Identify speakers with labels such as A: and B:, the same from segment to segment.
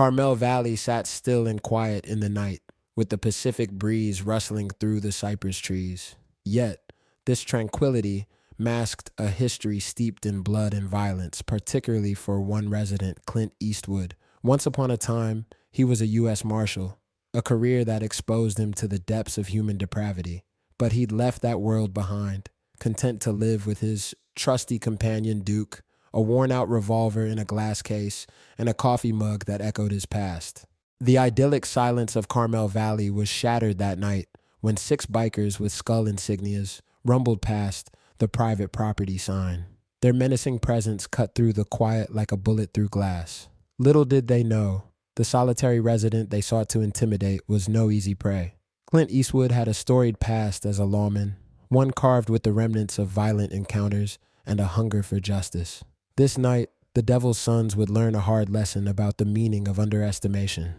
A: Carmel Valley sat still and quiet in the night, with the Pacific breeze rustling through the cypress trees. Yet, this tranquility masked a history steeped in blood and violence, particularly for one resident, Clint Eastwood. Once upon a time, he was a U.S. Marshal, a career that exposed him to the depths of human depravity. But he'd left that world behind, content to live with his trusty companion Duke, a worn-out revolver in a glass case, and a coffee mug that echoed his past. The idyllic silence of Carmel Valley was shattered that night when six bikers with skull insignias rumbled past the private property sign. Their menacing presence cut through the quiet like a bullet through glass. Little did they know, the solitary resident they sought to intimidate was no easy prey. Clint Eastwood had a storied past as a lawman, one carved with the remnants of violent encounters and a hunger for justice. This night, the Devil's Sons would learn a hard lesson about the meaning of underestimation.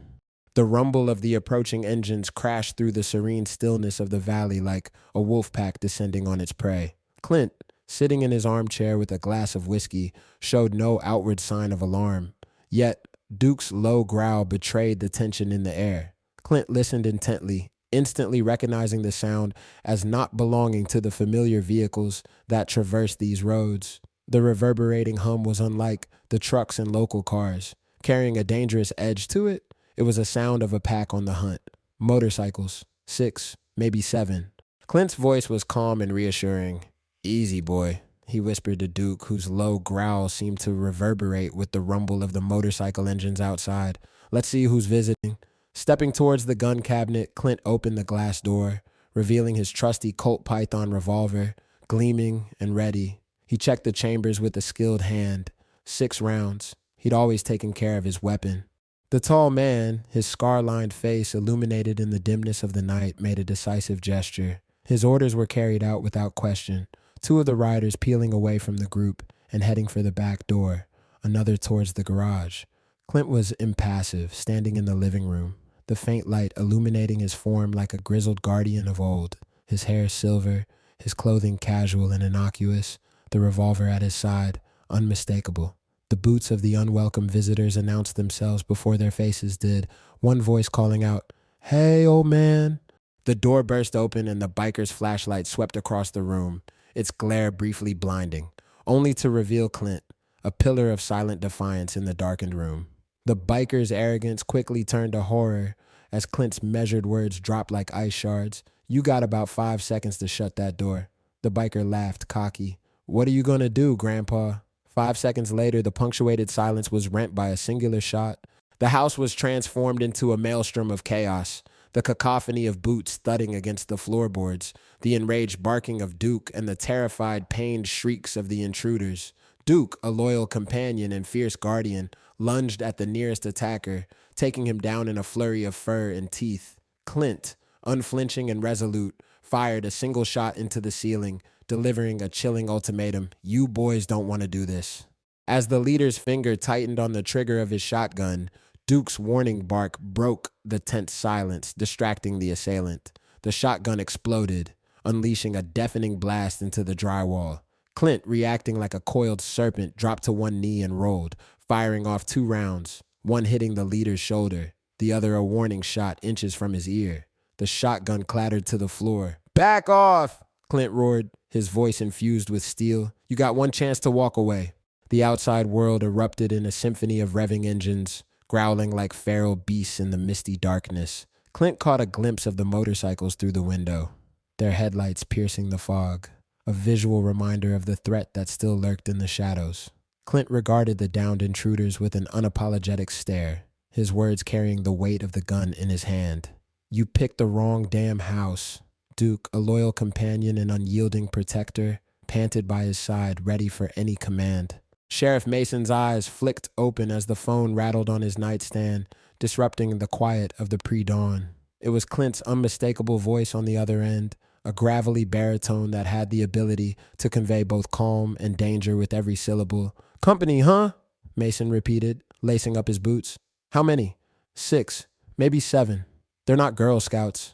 A: The rumble of the approaching engines crashed through the serene stillness of the valley like a wolf pack descending on its prey. Clint, sitting in his armchair with a glass of whiskey, showed no outward sign of alarm. Yet, Duke's low growl betrayed the tension in the air. Clint listened intently, instantly recognizing the sound as not belonging to the familiar vehicles that traversed these roads. The reverberating hum was unlike the trucks and local cars, carrying a dangerous edge to it. It was a sound of a pack on the hunt. Motorcycles, 6, maybe 7. Clint's voice was calm and reassuring. "Easy, boy," he whispered to Duke, whose low growl seemed to reverberate with the rumble of the motorcycle engines outside. "Let's see who's visiting." Stepping towards the gun cabinet, Clint opened the glass door, revealing his trusty Colt Python revolver, gleaming and ready. He checked the chambers with a skilled hand. 6 rounds. He'd always taken care of his weapon. The tall man, his scar-lined face illuminated in the dimness of the night, made a decisive gesture. His orders were carried out without question, 2 of the riders peeling away from the group and heading for the back door, another towards the garage. Clint was impassive, standing in the living room, the faint light illuminating his form like a grizzled guardian of old, his hair silver, his clothing casual and innocuous, the revolver at his side, unmistakable. The boots of the unwelcome visitors announced themselves before their faces did, one voice calling out, "Hey, old man." The door burst open and the biker's flashlight swept across the room, its glare briefly blinding, only to reveal Clint, a pillar of silent defiance in the darkened room. The biker's arrogance quickly turned to horror as Clint's measured words dropped like ice shards. "You got about 5 seconds to shut that door." The biker laughed, cocky. "What are you gonna do, Grandpa?" 5 seconds later, the punctuated silence was rent by a singular shot. The house was transformed into a maelstrom of chaos, the cacophony of boots thudding against the floorboards, the enraged barking of Duke, and the terrified, pained shrieks of the intruders. Duke, a loyal companion and fierce guardian, lunged at the nearest attacker, taking him down in a flurry of fur and teeth. Clint, unflinching and resolute, fired a single shot into the ceiling, delivering a chilling ultimatum: "You boys don't want to do this." As the leader's finger tightened on the trigger of his shotgun, Duke's warning bark broke the tense silence, distracting the assailant. The shotgun exploded, unleashing a deafening blast into the drywall. Clint, reacting like a coiled serpent, dropped to one knee and rolled, firing off 2 rounds, one hitting the leader's shoulder, the other a warning shot inches from his ear. The shotgun clattered to the floor. "Back off!" Clint roared, his voice infused with steel. "You got one chance to walk away." The outside world erupted in a symphony of revving engines, growling like feral beasts in the misty darkness. Clint caught a glimpse of the motorcycles through the window, their headlights piercing the fog, a visual reminder of the threat that still lurked in the shadows. Clint regarded the downed intruders with an unapologetic stare, his words carrying the weight of the gun in his hand. "You picked the wrong damn house." Duke, a loyal companion and unyielding protector, panted by his side, ready for any command. Sheriff Mason's eyes flicked open as the phone rattled on his nightstand, disrupting the quiet of the pre-dawn. It was Clint's unmistakable voice on the other end, a gravelly baritone that had the ability to convey both calm and danger with every syllable. "Company, huh?" Mason repeated, lacing up his boots. "How many?" 6, maybe 7. "They're not Girl Scouts."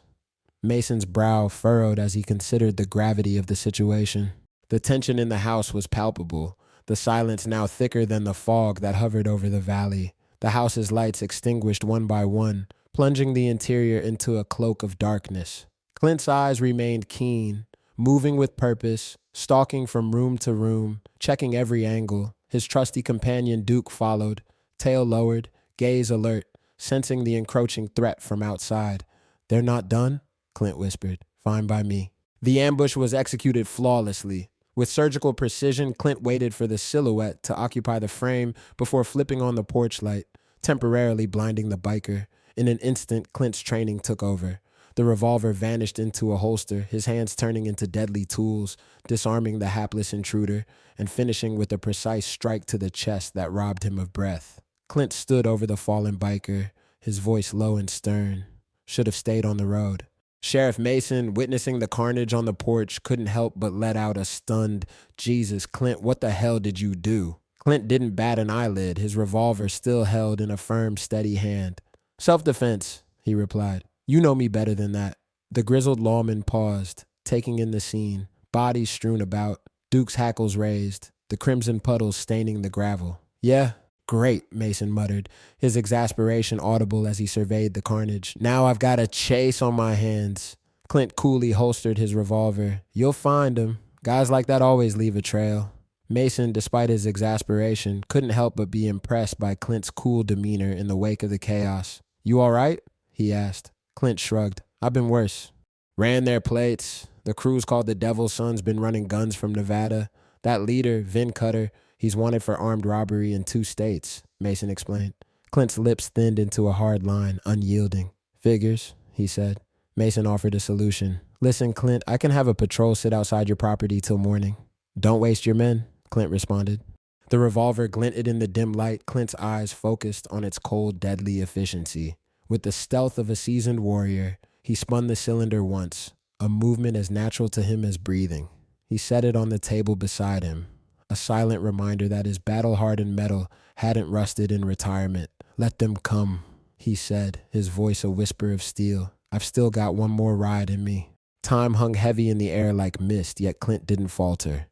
A: Mason's brow furrowed as he considered the gravity of the situation. The tension in the house was palpable, the silence now thicker than the fog that hovered over the valley. the house's lights extinguished one by one, plunging the interior into a cloak of darkness. Clint's eyes remained keen, moving with purpose, stalking from room to room, checking every angle. His trusty companion Duke followed, tail lowered, gaze alert, sensing the encroaching threat from outside. "They're not done?" Clint whispered. "Fine by me." The ambush was executed flawlessly. With surgical precision, Clint waited for the silhouette to occupy the frame before flipping on the porch light, temporarily blinding the biker. In an instant, Clint's training took over. The revolver vanished into a holster, his hands turning into deadly tools, disarming the hapless intruder and finishing with a precise strike to the chest that robbed him of breath. Clint stood over the fallen biker, his voice low and stern. "Should have stayed on the road." Sheriff Mason, witnessing the carnage on the porch, couldn't help but let out a stunned, "Jesus, Clint, what the hell did you do?" Clint didn't bat an eyelid, his revolver still held in a firm, steady hand. "Self-defense," he replied. "You know me better than that." The grizzled lawman paused, taking in the scene, bodies strewn about, Duke's hackles raised, the crimson puddles staining the gravel. "Yeah? Great," Mason muttered, his exasperation audible as he surveyed the carnage. "Now I've got a chase on my hands." Clint coolly holstered his revolver. "You'll find him. Guys like that always leave a trail." Mason, despite his exasperation, couldn't help but be impressed by Clint's cool demeanor in the wake of the chaos. "You all right?" he asked. Clint shrugged. "I've been worse. Ran their plates. The crew's called the Devil's Son's been running guns from Nevada. That leader, Vin Cutter, he's wanted for armed robbery in 2 states, Mason explained. Clint's lips thinned into a hard line, unyielding. "Figures," he said. Mason offered a solution. "Listen, Clint, I can have a patrol sit outside your property till morning." "Don't waste your men," Clint responded. The revolver glinted in the dim light, Clint's eyes focused on its cold, deadly efficiency. With the stealth of a seasoned warrior, he spun the cylinder once, a movement as natural to him as breathing. He set it on the table beside him, a silent reminder that his battle-hardened metal hadn't rusted in retirement. "Let them come," he said, his voice a whisper of steel. "I've still got one more ride in me." Time hung heavy in the air like mist, yet Clint didn't falter.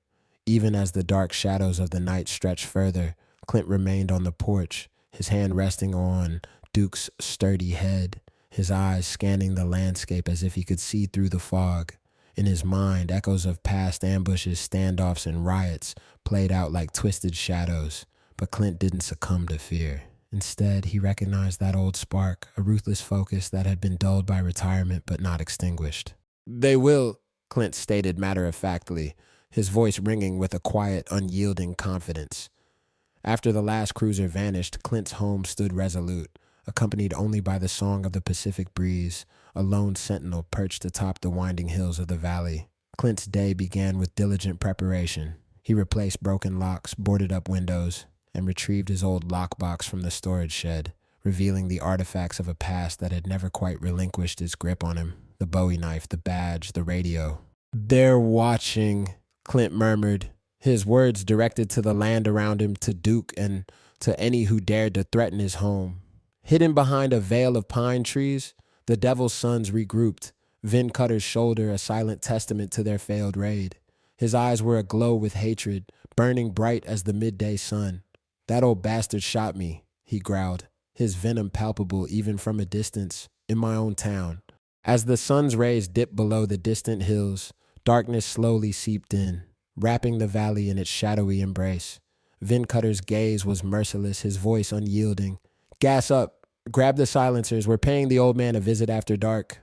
A: Even as the dark shadows of the night stretched further, Clint remained on the porch, his hand resting on Duke's sturdy head, his eyes scanning the landscape as if he could see through the fog. In his mind, echoes of past ambushes, standoffs, and riots played out like twisted shadows, but Clint didn't succumb to fear. Instead, he recognized that old spark, a ruthless focus that had been dulled by retirement but not extinguished. "They will," Clint stated matter-of-factly, his voice ringing with a quiet, unyielding confidence. After the last cruiser vanished, Clint's home stood resolute, accompanied only by the song of the Pacific breeze, a lone sentinel perched atop the winding hills of the valley. Clint's day began with diligent preparation. He replaced broken locks, boarded up windows, and retrieved his old lockbox from the storage shed, revealing the artifacts of a past that had never quite relinquished its grip on him. The Bowie knife, the badge, the radio. "They're watching," Clint murmured, his words directed to the land around him, to Duke, and to any who dared to threaten his home. Hidden behind a veil of pine trees, the Devil's Sons regrouped, Vin Cutter's shoulder a silent testament to their failed raid. His eyes were aglow with hatred, burning bright as the midday sun. "That old bastard shot me," he growled, his venom palpable even from a distance, "in my own town." As the sun's rays dipped below the distant hills, darkness slowly seeped in, wrapping the valley in its shadowy embrace. Vin Cutter's gaze was merciless, his voice unyielding. "Gas up. Grab the silencers. We're paying the old man a visit after dark."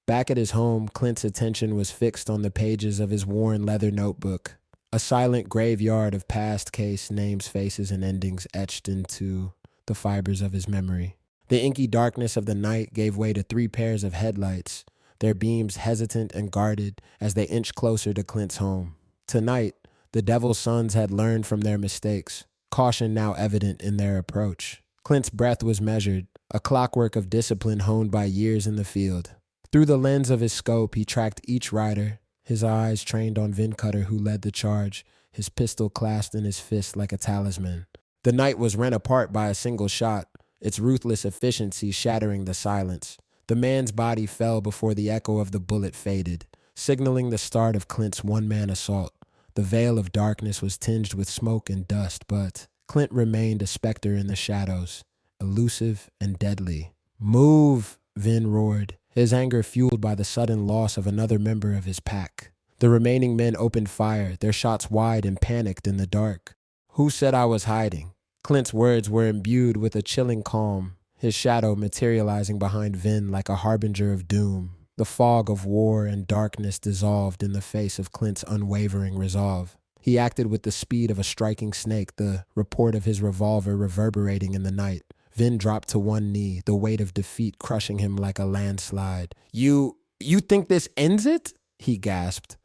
A: Back at his home, Clint's attention was fixed on the pages of his worn leather notebook, a silent graveyard of past case names, faces, and endings etched into the fibers of his memory. The inky darkness of the night gave way to 3 pairs of headlights, their beams hesitant and guarded as they inched closer to Clint's home. Tonight, the Devil's Sons had learned from their mistakes, caution now evident in their approach. Clint's breath was measured, a clockwork of discipline honed by years in the field. Through the lens of his scope, he tracked each rider, his eyes trained on Vin Cutter, who led the charge, his pistol clasped in his fist like a talisman. The night was rent apart by a single shot, its ruthless efficiency shattering the silence. The man's body fell before the echo of the bullet faded, signaling the start of Clint's one-man assault. The veil of darkness was tinged with smoke and dust, but Clint remained a specter in the shadows, elusive and deadly. "Move!" Vin roared, his anger fueled by the sudden loss of another member of his pack. The remaining men opened fire, their shots wide and panicked in the dark. "Who said I was hiding?" Clint's words were imbued with a chilling calm, his shadow materializing behind Vin like a harbinger of doom. The fog of war and darkness dissolved in the face of Clint's unwavering resolve. He acted with the speed of a striking snake, the report of his revolver reverberating in the night. Vin dropped to one knee, the weight of defeat crushing him like a landslide. You think this ends it?" he gasped.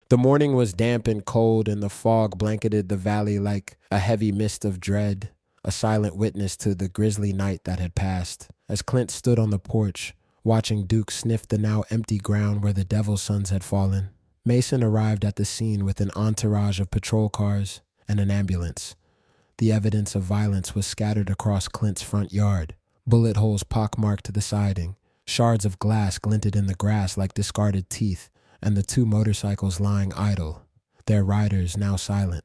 A: The morning was damp and cold, and the fog blanketed the valley like a heavy mist of dread, a silent witness to the grisly night that had passed. As Clint stood on the porch, watching Duke sniff the now empty ground where the Devil's Sons had fallen, Mason arrived at the scene with an entourage of patrol cars and an ambulance. The evidence of violence was scattered across Clint's front yard. Bullet holes pockmarked the siding. Shards of glass glinted in the grass like discarded teeth, and the two motorcycles lying idle, their riders now silent.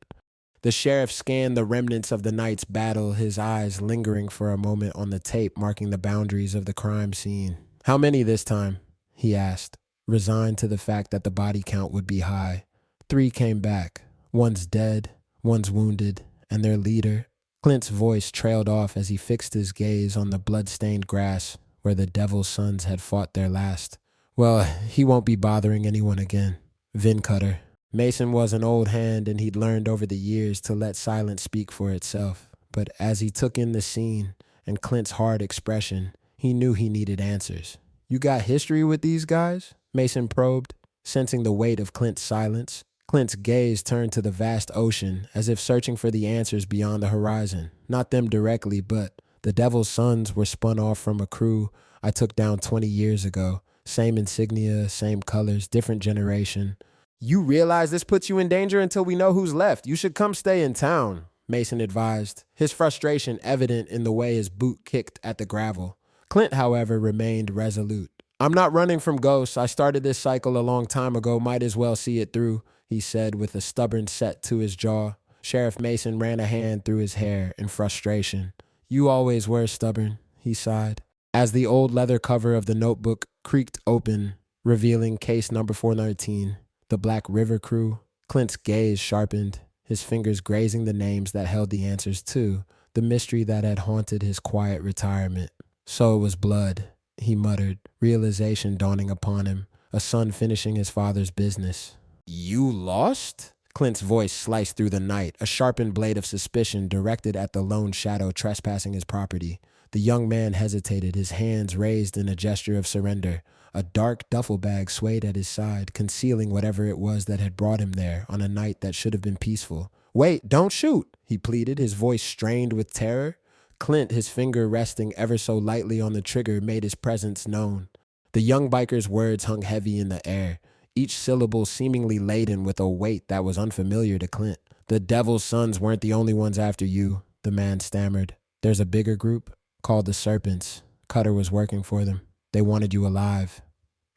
A: The sheriff scanned the remnants of the night's battle, his eyes lingering for a moment on the tape marking the boundaries of the crime scene. "How many this time?" he asked, resigned to the fact that the body count would be high. 3 came back. One's dead, one's wounded, and their leader. Clint's voice trailed off as he fixed his gaze on the blood-stained grass where the Devil's Sons had fought their last. "Well, he won't be bothering anyone again." Vin Cutter. Mason was an old hand, and he'd learned over the years to let silence speak for itself. But as he took in the scene and Clint's hard expression, he knew he needed answers. "You got history with these guys?" Mason probed, sensing the weight of Clint's silence. Clint's gaze turned to the vast ocean, as if searching for the answers beyond the horizon. "Not them directly, but the Devil's Sons were spun off from a crew I took down 20 years ago. Same insignia, same colors, different generation." "You realize this puts you in danger until we know who's left. You should come stay in town," Mason advised, his frustration evident in the way his boot kicked at the gravel. Clint, however, remained resolute. "I'm not running from ghosts. I started this cycle a long time ago. Might as well see it through," he said with a stubborn set to his jaw. Sheriff Mason ran a hand through his hair in frustration. "You always were stubborn," he sighed. As the old leather cover of the notebook creaked open, revealing case number 419, the Black River Crew, Clint's gaze sharpened, his fingers grazing the names that held the answers to the mystery that had haunted his quiet retirement. "So it was blood," he muttered, realization dawning upon him, a son finishing his father's business. "You lost?" Clint's voice sliced through the night, a sharpened blade of suspicion directed at the lone shadow trespassing his property. The young man hesitated, his hands raised in a gesture of surrender. A dark duffel bag swayed at his side, concealing whatever it was that had brought him there on a night that should have been peaceful. "Wait, don't shoot," he pleaded, his voice strained with terror. Clint, his finger resting ever so lightly on the trigger, made his presence known. The young biker's words hung heavy in the air, each syllable seemingly laden with a weight that was unfamiliar to Clint. "The Devil's Sons weren't the only ones after you," the man stammered. "There's a bigger group called the Serpents. Cutter was working for them. They wanted you alive."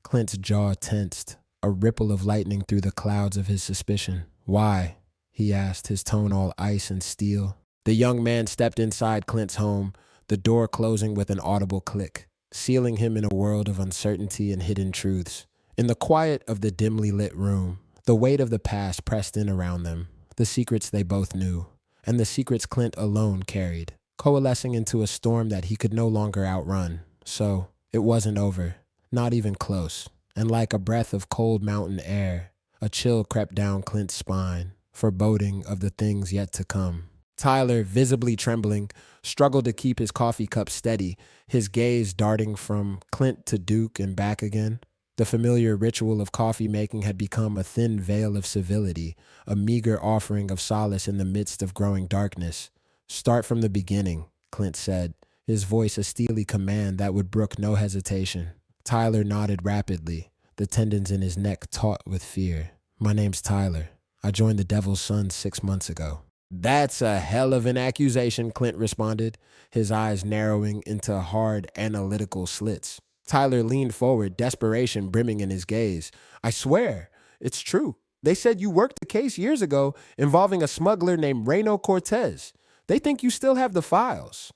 A: Clint's jaw tensed, a ripple of lightning through the clouds of his suspicion. "Why?" he asked, his tone all ice and steel. The young man stepped inside Clint's home, the door closing with an audible click, sealing him in a world of uncertainty and hidden truths. In the quiet of the dimly lit room, the weight of the past pressed in around them, the secrets they both knew, and the secrets Clint alone carried, coalescing into a storm that he could no longer outrun. So, it wasn't over, not even close, and like a breath of cold mountain air, a chill crept down Clint's spine, foreboding of the things yet to come. Tyler, visibly trembling, struggled to keep his coffee cup steady, his gaze darting from Clint to Duke and back again. The familiar ritual of coffee making had become a thin veil of civility, a meager offering of solace in the midst of growing darkness. "Start from the beginning," Clint said, his voice a steely command that would brook no hesitation. Tyler nodded rapidly, the tendons in his neck taut with fear. "My name's Tyler. I joined the Devil's Sons 6 months ago." "That's a hell of an accusation," Clint responded, his eyes narrowing into hard, analytical slits. Tyler leaned forward, desperation brimming in his gaze. "I swear, it's true. They said you worked a case years ago involving a smuggler named Reno Cortez. They think you still have the files."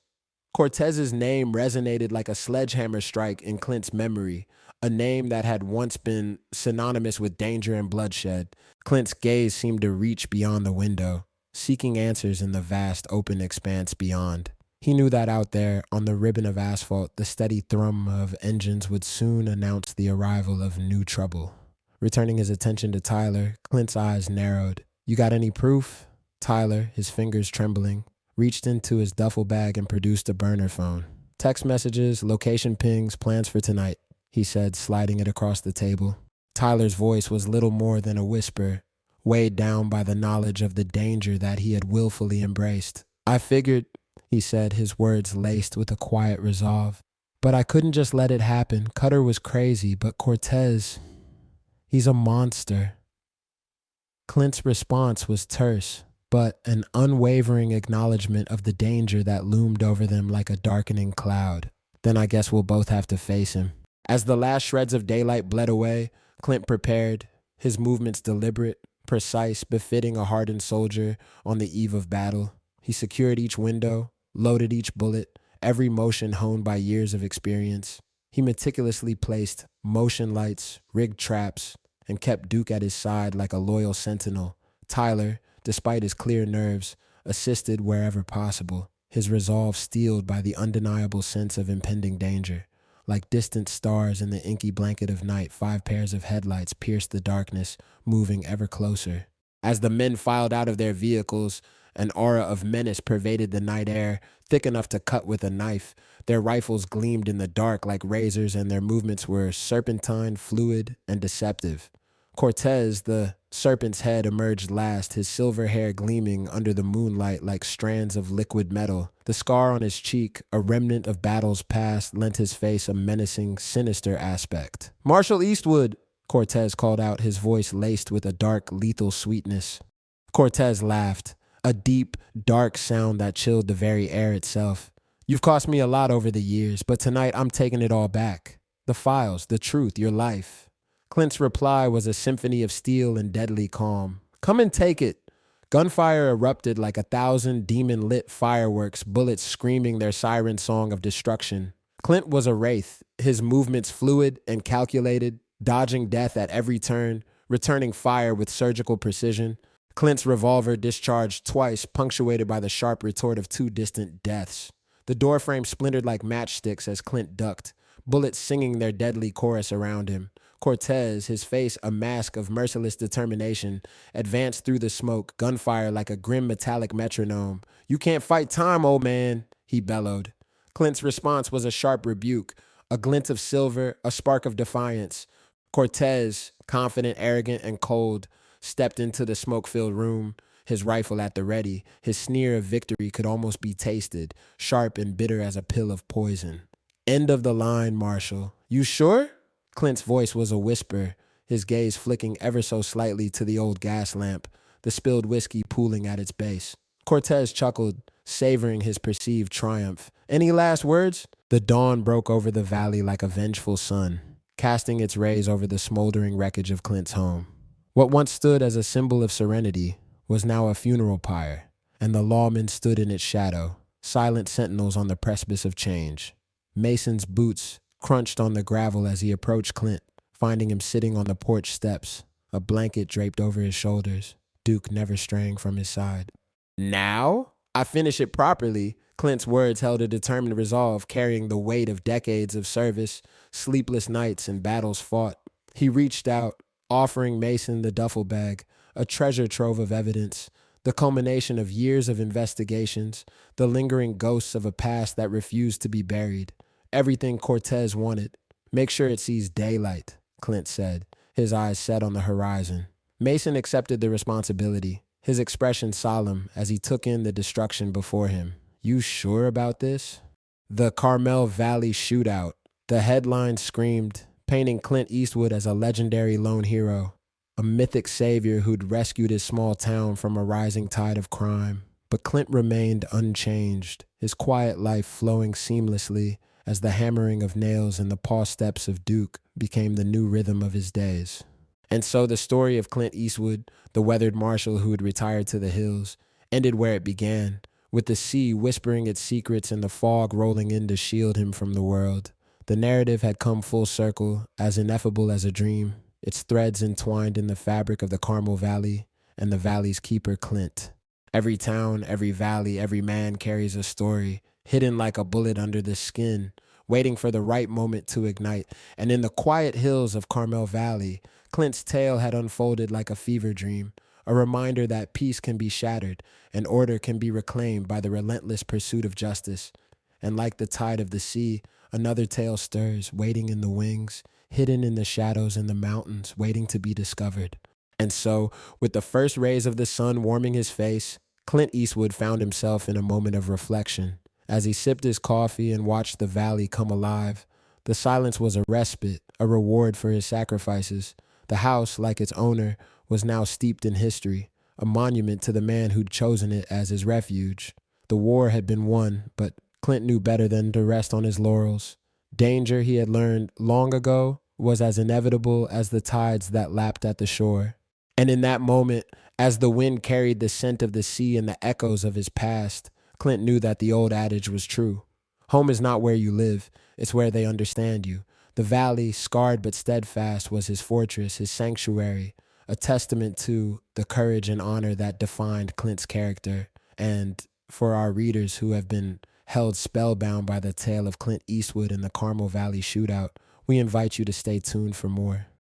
A: Cortez's name resonated like a sledgehammer strike in Clint's memory, a name that had once been synonymous with danger and bloodshed. Clint's gaze seemed to reach beyond the window, seeking answers in the vast open expanse beyond. He knew that out there, on the ribbon of asphalt, the steady thrum of engines would soon announce the arrival of new trouble. Returning his attention to Tyler, Clint's eyes narrowed. "You got any proof?" Tyler, his fingers trembling, reached into his duffel bag and produced a burner phone. "Text messages, location pings, plans for tonight," he said, sliding it across the table. Tyler's voice was little more than a whisper, weighed down by the knowledge of the danger that he had willfully embraced. "I figured," he said, his words laced with a quiet resolve, "but I couldn't just let it happen. Cutter was crazy, but Cortez, he's a monster." Clint's response was terse, but an unwavering acknowledgement of the danger that loomed over them like a darkening cloud. "Then I guess we'll both have to face him." As the last shreds of daylight bled away, Clint prepared, his movements deliberate, precise, befitting a hardened soldier on the eve of battle. He secured each window, loaded each bullet, every motion honed by years of experience. He meticulously placed motion lights, rigged traps, and kept Duke at his side like a loyal sentinel. Tyler, despite his clear nerves, assisted wherever possible, his resolve steeled by the undeniable sense of impending danger. Like distant stars in the inky blanket of night, 5 pairs of headlights pierced the darkness, moving ever closer. As the men filed out of their vehicles, an aura of menace pervaded the night air, thick enough to cut with a knife. Their rifles gleamed in the dark like razors, and their movements were serpentine, fluid, and deceptive. Cortez, the serpent's head, emerged last, his silver hair gleaming under the moonlight like strands of liquid metal. The scar on his cheek, a remnant of battles past, lent his face a menacing, sinister aspect. "Marshal Eastwood," Cortez called out, his voice laced with a dark, lethal sweetness. Cortez laughed, a deep, dark sound that chilled the very air itself. "You've cost me a lot over the years, but tonight I'm taking it all back. The files, the truth, your life." Clint's reply was a symphony of steel and deadly calm. "Come and take it." Gunfire erupted like 1,000 demon-lit fireworks, bullets screaming their siren song of destruction. Clint was a wraith, his movements fluid and calculated, dodging death at every turn, returning fire with surgical precision. Clint's revolver discharged twice, punctuated by the sharp retort of 2 distant deaths. The doorframe splintered like matchsticks as Clint ducked, bullets singing their deadly chorus around him. Cortez, his face a mask of merciless determination, advanced through the smoke, gunfire like a grim metallic metronome. "You can't fight time, old man," he bellowed. Clint's response was a sharp rebuke, a glint of silver, a spark of defiance. Cortez, confident, arrogant, and cold, stepped into the smoke-filled room, his rifle at the ready. His sneer of victory could almost be tasted, sharp and bitter as a pill of poison. "End of the line, Marshal. You sure?" Clint's voice was a whisper, his gaze flicking ever so slightly to the old gas lamp, the spilled whiskey pooling at its base. Cortez chuckled, savoring his perceived triumph. "Any last words?" The dawn broke over the valley like a vengeful sun, casting its rays over the smoldering wreckage of Clint's home. What once stood as a symbol of serenity was now a funeral pyre, and the lawmen stood in its shadow, silent sentinels on the precipice of change. Mason's boots crunched on the gravel as he approached Clint, finding him sitting on the porch steps, a blanket draped over his shoulders, Duke never straying from his side. "Now? I finish it properly." Clint's words held a determined resolve, carrying the weight of decades of service, sleepless nights, and battles fought. He reached out, offering Mason the duffel bag, a treasure trove of evidence, the culmination of years of investigations, the lingering ghosts of a past that refused to be buried. Everything Cortez wanted. "Make sure it sees daylight," Clint said, his eyes set on the horizon. Mason accepted the responsibility, his expression solemn as he took in the destruction before him. "You sure about this?" The Carmel Valley Shootout. The headline screamed, painting Clint Eastwood as a legendary lone hero, a mythic savior who'd rescued his small town from a rising tide of crime. But Clint remained unchanged, his quiet life flowing seamlessly as the hammering of nails and the paw steps of Duke became the new rhythm of his days. And so the story of Clint Eastwood, the weathered marshal who had retired to the hills, ended where it began, with the sea whispering its secrets and the fog rolling in to shield him from the world. The narrative had come full circle, as ineffable as a dream, its threads entwined in the fabric of the Carmel Valley and the valley's keeper, Clint. Every town, every valley, every man carries a story, hidden like a bullet under the skin, waiting for the right moment to ignite. And in the quiet hills of Carmel Valley, Clint's tale had unfolded like a fever dream, a reminder that peace can be shattered and order can be reclaimed by the relentless pursuit of justice. And like the tide of the sea, another tale stirs, waiting in the wings, hidden in the shadows in the mountains, waiting to be discovered. And so, with the first rays of the sun warming his face, Clint Eastwood found himself in a moment of reflection. As he sipped his coffee and watched the valley come alive, the silence was a respite, a reward for his sacrifices. The house, like its owner, was now steeped in history, a monument to the man who'd chosen it as his refuge. The war had been won, but Clint knew better than to rest on his laurels. Danger, he had learned long ago, was as inevitable as the tides that lapped at the shore. And in that moment, as the wind carried the scent of the sea and the echoes of his past, Clint knew that the old adage was true. Home is not where you live, it's where they understand you. The valley, scarred but steadfast, was his fortress, his sanctuary, a testament to the courage and honor that defined Clint's character. And for our readers who have been held spellbound by the tale of Clint Eastwood and the Carmel Valley Shootout, we invite you to stay tuned for more.